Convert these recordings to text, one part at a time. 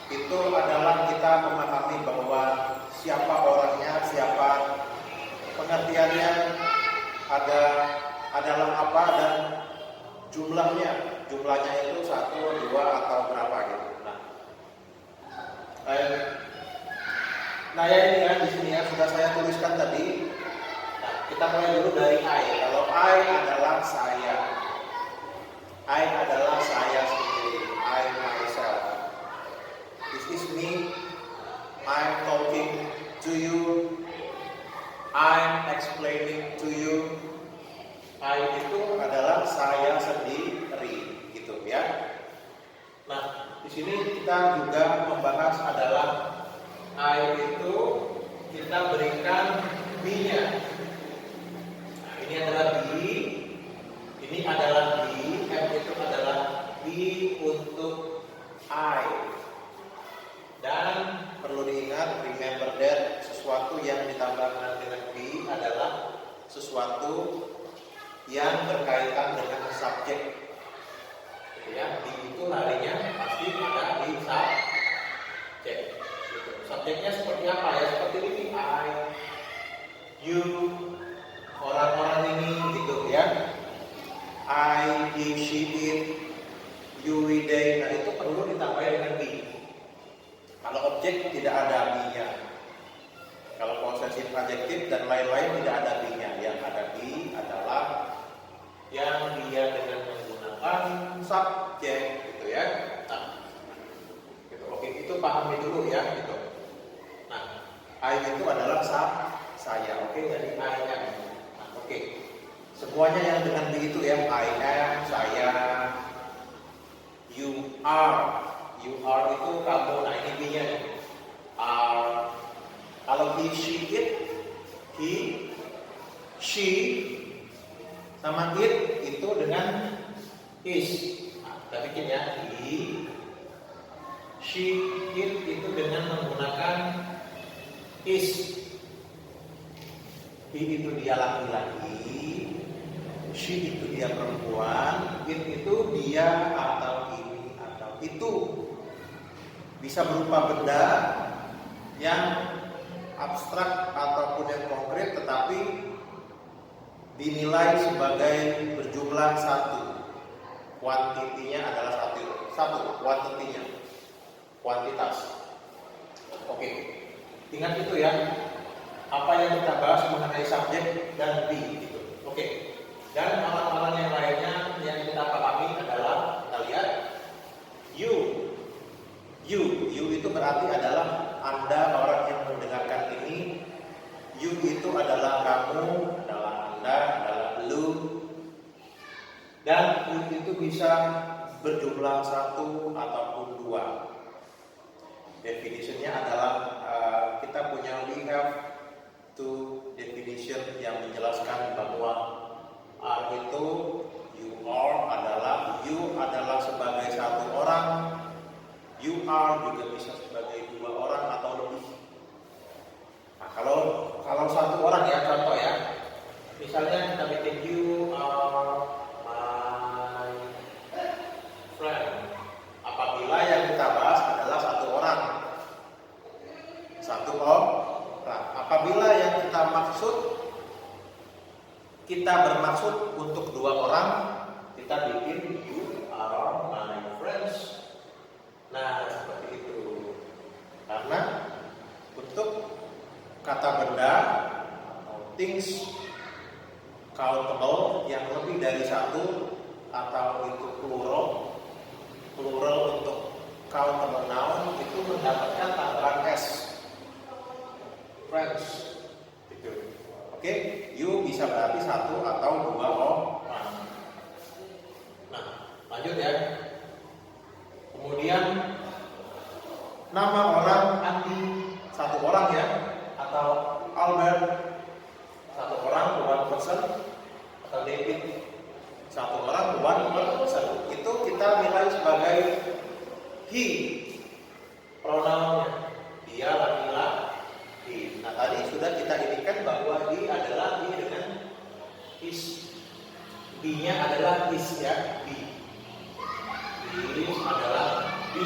itu adalah kita memahami bahwa siapa orangnya, siapa pengertiannya, adalah apa dan jumlahnya itu 1, 2 atau berapa gitu. Nah ya ini ya di sini ya sudah saya tuliskan tadi. Nah, kita mulai dulu dari I. Kalau I adalah saya. I adalah saya sendiri. I myself. This is me. I'm talking to you. I'm explaining to you. I itu adalah saya sendiri, gitu ya. Nah, di sini kita juga membahas adalah I itu kita berikan B-nya. Nah, ini adalah B, ini adalah B, M itu adalah B untuk I. Dan perlu diingat, remember that sesuatu yang ditambahkan dengan B adalah sesuatu yang berkaitan dengan subjek. Ya, B itu larinya pasti ada di subjek. Gitu. Subjeknya seperti apa ya? Seperti ini, I, you, orang-orang ini, gitu ya. I, he, she, it, you, we, they. Nah itu perlu ditambah dengan B. Kalau objek tidak ada B-nya. Kalau possessive adjektif dan lain-lain tidak ada B-nya. Yang ada B adalah yang dia dengan menggunakan subjek, gitu ya. Nah, gitu. Oke, itu pahami dulu ya, gitu. Nah, I itu adalah saya, oke, jadi I am. Nah, oke. Semuanya yang dengan B itu ya, I am, saya, you are itu kamu. Nah, ini B-nya nih. Are. Kalau he, she, it, he, she, sama it itu dengan is. Nah, kita bikin ya, he, she, it itu dengan menggunakan is. He itu dia laki-laki, she itu dia perempuan, it itu dia atau ini atau itu. Bisa berupa benda yang abstrak ataupun yang konkret, tetapi dinilai sebagai berjumlah satu. Kuantitinya adalah satu kuantitinya, kuantitas. Oke, ingat itu ya. Apa yang kita bahas mengenai subjek dan B gitu. Oke. Dan amalan-amalan yang lainnya yang kita pahami adalah kita lihat you itu berarti adalah Anda, orang yang mendengarkan ini. You itu adalah kamu, adalah Anda, adalah lu. Dan you itu bisa berjumlah satu ataupun dua. Definitionnya adalah kita punya we have two definition yang menjelaskan bahwa are itu you adalah sebagai satu orang. You are juga bisa sebagai dua orang atau lebih. Nah, kalau satu orang ya, contoh ya. Misalnya kita bikin you are my friend. Apabila yang kita bahas adalah satu orang. Satu orang. Apabila yang kita bermaksud untuk dua orang, kita bikin you are my friends. Nah, seperti itu. Karena untuk kata benda atau things countable yang lebih dari satu atau itu plural untuk countable noun itu mendapatkan tambahan s. Friends. Gitu. Oke, you bisa berarti satu atau dua orang. Nah, lanjut ya. Kemudian nama orang Andi satu orang ya, atau Albert satu orang, one person, atau David satu orang, one person. Itu kita nilai sebagai he, pronounnya dia laki-laki. Nah tadi sudah kita indikan bahwa he adalah he dengan is, he-nya adalah is ya, he. Ini adalah B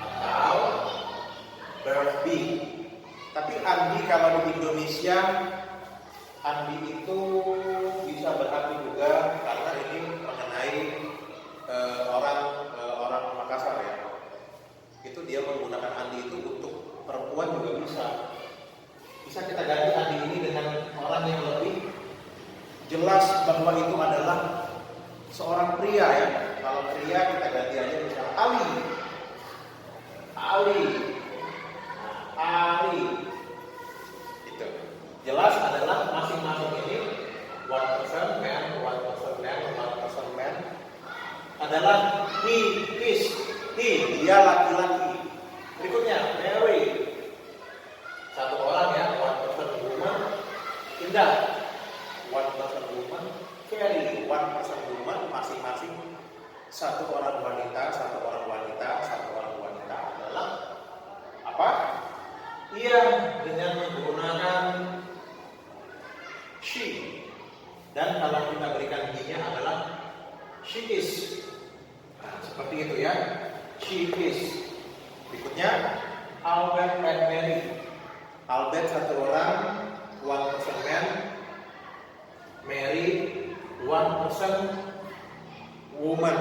atau verb be. Tapi Andi kalau di Indonesia, Andi itu bisa berarti juga karena ini mengenai orang Makassar ya. Itu dia menggunakan Andi itu untuk perempuan juga bisa. Bisa kita ganti Andi ini dengan orang yang lebih jelas bahwa itu adalah seorang pria ya. Kalau pria kita ganti aja misalnya Ali. Ali. Ali. Itu. Jelas adalah masing-masing ini one person man, one person man adalah he, his, dia laki-laki. Berikutnya Mary, satu orang ya, one person woman. Indah, one person woman. Carry, one person woman, masing-masing satu orang wanita adalah apa? Ia dengan menggunakan she. Dan kalau kita berikan he-nya adalah she is. Nah, seperti itu ya. She is. Berikutnya Albert and Mary. Albert satu orang, one person man. Mary, one person woman.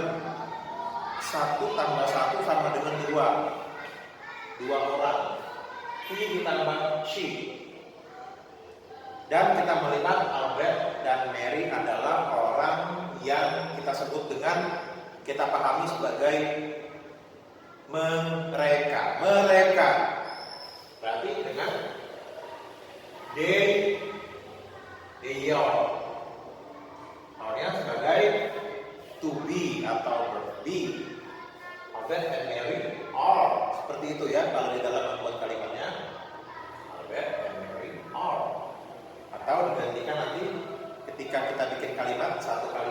1 tambah 1 sama dengan 2 orang. He ditambah she. Dan kita melihat Albert dan Mary adalah orang yang kita sebut dengan, kita pahami sebagai mereka. Berarti dengan they are. Awalnya sebagai to be atau be. Albert and Mary are. Seperti itu ya kalau di dalam membuat kalimatnya. Albert and Mary are. Atau digantikan nanti ketika kita bikin kalimat satu kalimat